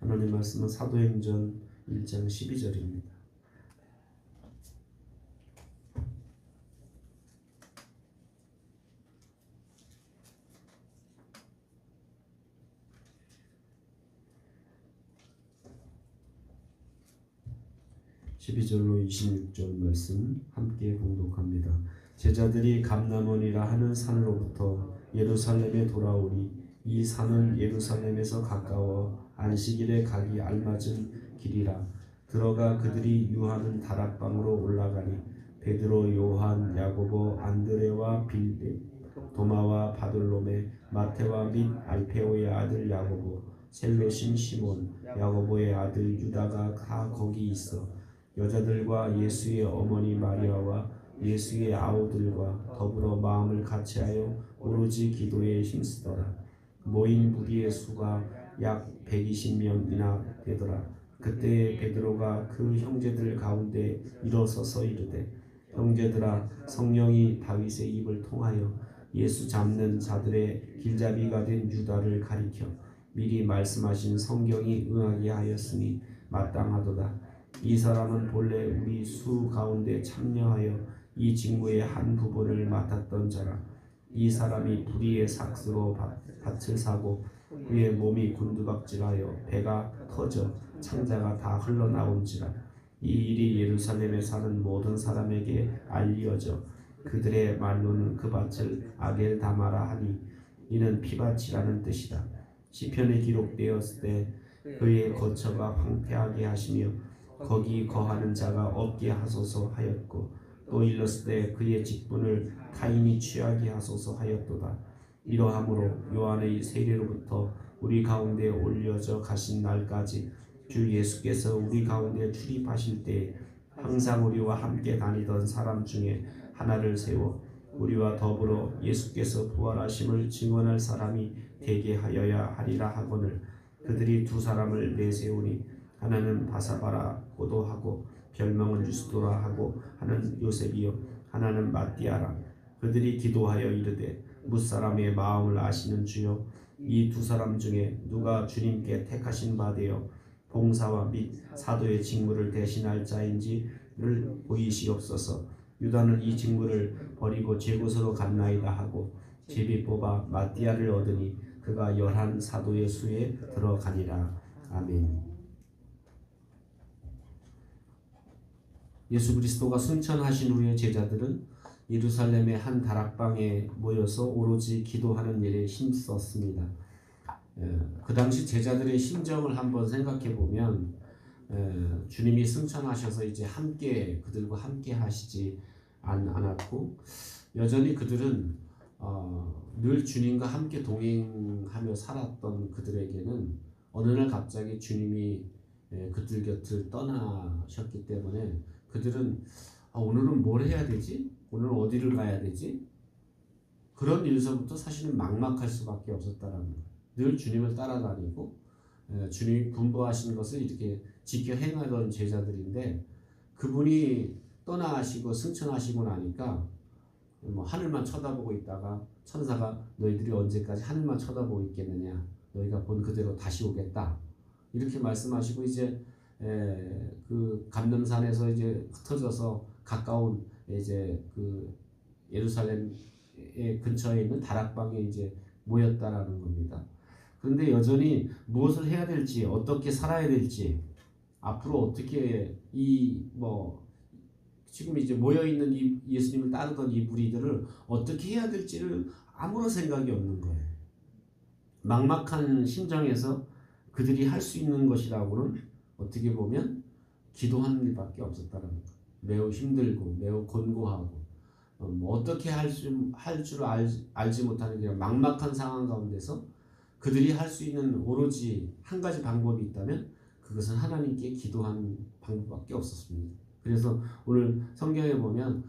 하나님 말씀은 사도행전 1장 12절입니다. (12절로) 26절 말씀 함께 봉독합니다. 제자들이 감람원이라 하는 산으로부터 예루살렘에 돌아오니 이 산은 예루살렘에서 가까워 안식일에 가기 알맞은 길이라. 들어가 그들이 유하는 다락방으로 올라가니 베드로, 요한, 야고보, 안드레와 빌립, 도마와 바돌로메, 마테와 및 알페오의 아들 야고보, 셀롯인 시몬, 야고보의 아들 유다가 다 거기 있어 여자들과 예수의 어머니 마리아와 예수의 아우들과 더불어 마음을 같이하여 오로지 기도에 힘쓰더라. 모인 무리의 수가 약 120명이나 되더라. 그때 베드로가 그 형제들 가운데 일어서서 이르되, 형제들아, 성령이 다윗의 입을 통하여 예수 잡는 자들의 길잡이가 된 유다를 가리켜 미리 말씀하신 성경이 응하게 하였으니 마땅하도다. 이 사람은 본래 우리 수 가운데 참여하여 이 직무의 한 부분을 맡았던 자라. 이 사람이 불의의 삭스로 밭을 사고 그의 몸이 곤두박질하여 배가 터져 창자가 다 흘러나온지라. 이 일이 예루살렘에 사는 모든 사람에게 알려져 그들의 말로는 그 밭을 아겔다마라 하니 이는 피밭이라는 뜻이다. 시편에 기록되었을 때 그의 거처가 황폐하게 하시며 거기 거하는 자가 없게 하소서 하였고, 또 일렀을 때 그의 직분을 타인이 취하게 하소서 하였도다. 이러함으로 요한의 세례로부터 우리 가운데 올려져 가신 날까지 주 예수께서 우리 가운데 출입하실 때 항상 우리와 함께 다니던 사람 중에 하나를 세워 우리와 더불어 예수께서 부활하심을 증언할 사람이 되게 하여야 하리라 하거늘, 그들이 두 사람을 내세우니 하나는 바사바라고도 하고 별명은 유스도라 하고 하는 요셉이요, 하나는 마띠아라. 그들이 기도하여 이르되, 뭇사람의 마음을 아시는 주여, 이 두 사람 중에 누가 주님께 택하신 바 되어 봉사와 및 사도의 직무를 대신할 자인지를 보이시옵소서. 유다는 이 직무를 버리고 제 곳으로 갔나이다 하고 제비 뽑아 마띠아를 얻으니 그가 11 사도의 수에 들어가니라. 아멘. 예수 그리스도가 승천하신 후에 제자들은 예루살렘의 한 다락방에 모여서 오로지 기도하는 일에 힘썼습니다. 그 당시 제자들의 심정을 한번 생각해 보면, 주님이 승천하셔서 이제 함께 그들과 함께 하시지 않았고, 여전히 그들은 늘 주님과 함께 동행하며 살았던 그들에게는 어느 날 갑자기 주님이 그들 곁을 떠나셨기 때문에 그들은 오늘은 뭘 해야 되지? 오늘은 어디를 가야 되지? 그런 일서부터 사실은 막막할 수밖에 없었다라는 거예요. 늘 주님을 따라다니고 주님이 분부하신 것을 이렇게 지켜 행하던 제자들인데, 그분이 떠나시고 승천하시고 나니까 하늘만 쳐다보고 있다가 천사가 너희들이 언제까지 하늘만 쳐다보고 있겠느냐, 너희가 본 그대로 다시 오겠다, 이렇게 말씀하시고 이제 그 감람산에서 이제 흩어져서 가까운 이제 그 예루살렘 근처에 있는 다락방에 이제 모였다라는 겁니다. 그런데 여전히 무엇을 해야 될지, 어떻게 살아야 될지, 앞으로 어떻게 지금 이제 모여 있는 이 예수님을 따르던 이 무리들을 어떻게 해야 될지를 아무런 생각이 없는 거예요. 막막한 심정에서 그들이 할 수 있는 것이라고는 어떻게 보면 기도하는 일밖에 없었다는 거예요. 매우 힘들고 매우 곤고하고 어떻게 할 줄 알지 못하는 그냥 막막한 상황 가운데서 그들이 할 수 있는 오로지 한 가지 방법이 있다면 그것은 하나님께 기도하는 방법밖에 없었습니다. 그래서 오늘 성경에 보면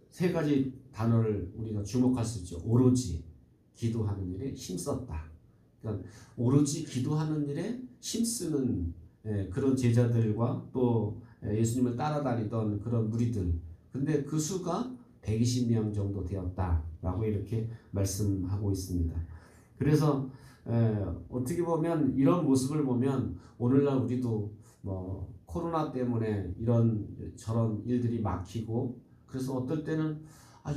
세 가지 단어를 우리가 주목할 수 있죠. 오로지 기도하는 일에 힘썼다. 그러니까 오로지 기도하는 일에 힘쓰는 그런 제자들과 또 예수님을 따라다니던 그런 무리들, 근데 그 수가 120명 정도 되었다라고 이렇게 말씀하고 있습니다. 그래서 어떻게 보면 이런 모습을 보면 오늘날 우리도 뭐 코로나 때문에 이런 저런 일들이 막히고 그래서 어떨 때는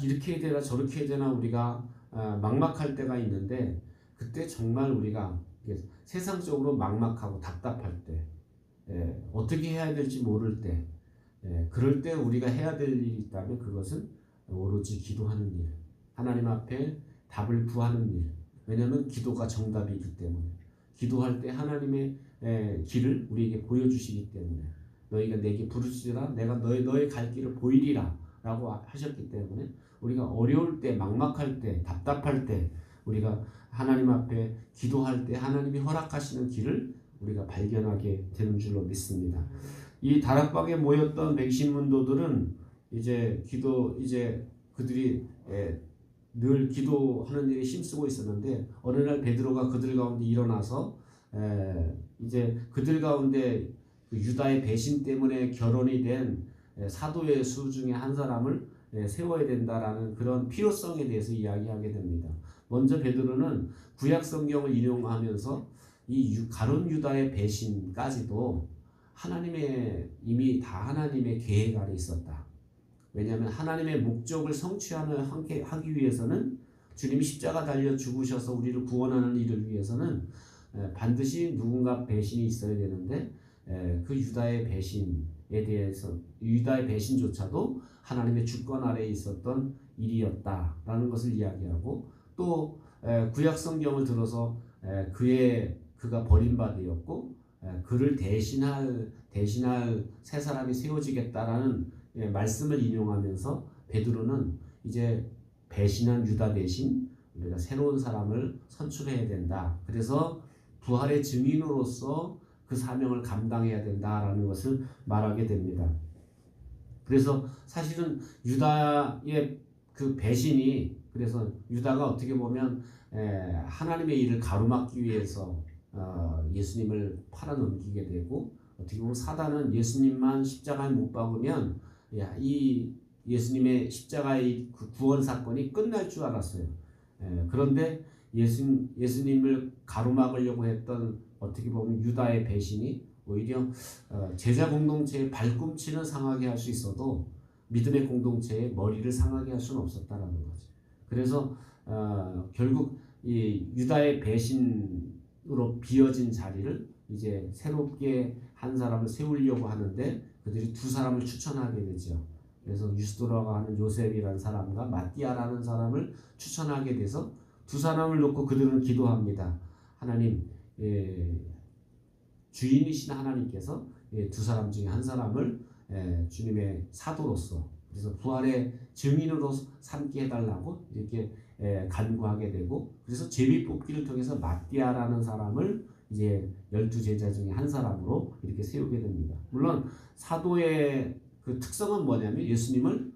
이렇게 해야 되나 저렇게 해야 되나 우리가 막막할 때가 있는데 그때 정말 우리가 세상적으로 막막하고 답답할 때 어떻게 해야 될지 모를 때 그럴 때 우리가 해야 될 일이 있다면 그것은 오로지 기도하는 일, 하나님 앞에 답을 구하는 일. 왜냐하면 기도가 정답이기 때문에 기도할 때 하나님의 길을 우리에게 보여주시기 때문에 너희가 내게 부르시리라 내가 너의 갈 길을 보이리라 라고 하셨기 때문에 우리가 어려울 때 막막할 때 답답할 때 우리가 하나님 앞에 기도할 때 하나님이 허락하시는 길을 우리가 발견하게 되는 줄로 믿습니다. 이 다락방에 모였던 백신문도들은 이제 그들이 늘 기도하는 일에 힘쓰고 있었는데 어느 날 베드로가 그들 가운데 일어나서 이제 그들 가운데 유다의 배신 때문에 결혼이 된 사도의 수 중에 한 사람을 세워야 된다라는 그런 필요성에 대해서 이야기하게 됩니다. 먼저 베드로는 구약 성경을 인용하면서 이 가룟 유다의 배신까지도 이미 다 하나님의 계획 아래 있었다. 왜냐하면 하나님의 목적을 성취하기 위해서는 주님이 십자가 달려 죽으셔서 우리를 구원하는 일을 위해서는 반드시 누군가 배신이 있어야 되는데 그 유다의 배신조차도 하나님의 주권 아래에 있었던 일이었다라는 것을 이야기하고 또 구약 성경을 들어서 그가 버림받았고 그를 대신할 새 사람이 세워지겠다라는 말씀을 인용하면서 베드로는 이제 배신한 유다 대신 우리가 새로운 사람을 선출해야 된다. 그래서 부활의 증인으로서 그 사명을 감당해야 된다라는 것을 말하게 됩니다. 그래서 사실은 유다의 그 배신이 그래서 유다가 어떻게 보면 하나님의 일을 가로막기 위해서 예수님을 팔아넘기게 되고 어떻게 보면 사단은 예수님만 십자가에 못 박으면 이 예수님의 십자가의 그 구원 사건이 끝날 줄 알았어요. 그런데 예수님을 가로막으려고 했던 어떻게 보면 유다의 배신이 오히려 제자 공동체의 발꿈치는 상하게 할 수 있어도 믿음의 공동체의 머리를 상하게 할 수는 없었다라는 거죠. 그래서 결국 이 유다의 배신으로 비어진 자리를 이제 새롭게 한 사람을 세우려고 하는데 그들이 두 사람을 추천하게 되죠. 그래서 유스도라고 하는 요셉이라는 사람과 마띠아라는 사람을 추천하게 돼서 두 사람을 놓고 그들은 기도합니다. 하나님, 주인이신 하나님께서 두 사람 중에 한 사람을 주님의 사도로서 그래서 부활의 증인으로 삼게 해달라고 이렇게 간구하게 되고 그래서 제비뽑기를 통해서 마띠아라는 사람을 이제 12제자 중에 한 사람으로 이렇게 세우게 됩니다. 물론 사도의 그 특성은 뭐냐면 예수님을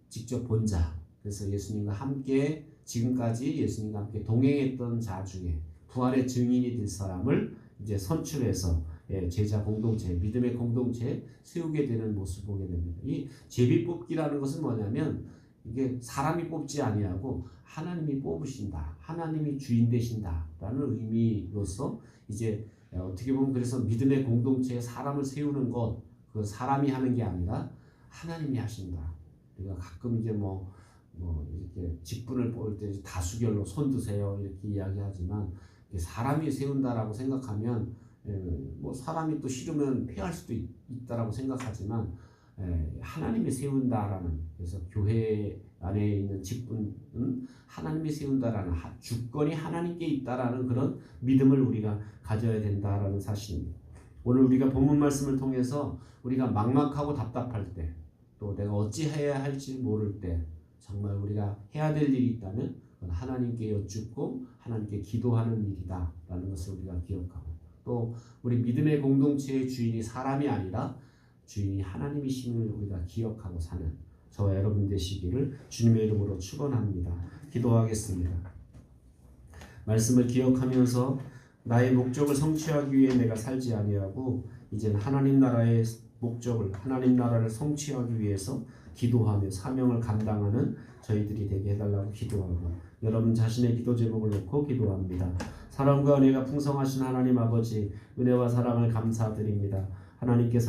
직접 본 자. 그래서 예수님과 함께 지금까지 예수님과 함께 동행했던 자 중에 부활의 증인이 될 사람을 이제 선출해서 제자 공동체, 믿음의 공동체에 세우게 되는 모습을 보게 됩니다. 이 제비뽑기라는 것은 뭐냐면 이게 사람이 뽑지 아니하고 하나님이 뽑으신다. 하나님이 주인 되신다라는 의미로서 이제 어떻게 보면 그래서 믿음의 공동체에 사람을 세우는 것, 그 사람이 하는 게 아니라 하나님이 하신다. 우리가 가끔 이제 뭐 이렇게 직분을 뽑을 때 다수결로 손 드세요 이렇게 이야기하지만 사람이 세운다라고 생각하면 뭐 사람이 또 싫으면 패할 수도 있다라고 생각하지만 하나님이 세운다라는 그래서 교회 안에 있는 직분은 하나님이 세운다라는 주권이 하나님께 있다라는 그런 믿음을 우리가 가져야 된다라는 사실입니다. 오늘 우리가 본문 말씀을 통해서 우리가 막막하고 답답할 때 또 내가 어찌해야 할지 모를 때 정말 우리가 해야 될 일이 있다면 그건 하나님께 여쭙고 하나님께 기도하는 일이다라는 것을 우리가 기억하고 또 우리 믿음의 공동체의 주인이 사람이 아니라 주인이 하나님이심을 우리가 기억하고 사는 저와 여러분 되시기를 주님의 이름으로 축원합니다. 기도하겠습니다. 말씀을 기억하면서 나의 목적을 성취하기 위해 내가 살지 아니하고 이제는 하나님 나라의 목적을 하나님 나라를 성취하기 위해서 기도하며 사명을 감당하는 저희들이 되게 해달라고 기도하고 여러분 자신의 기도 제목을 놓고 기도합니다. 사랑과 은혜가 풍성하신 하나님 아버지, 은혜와 사랑을 감사드립니다. 하나님께서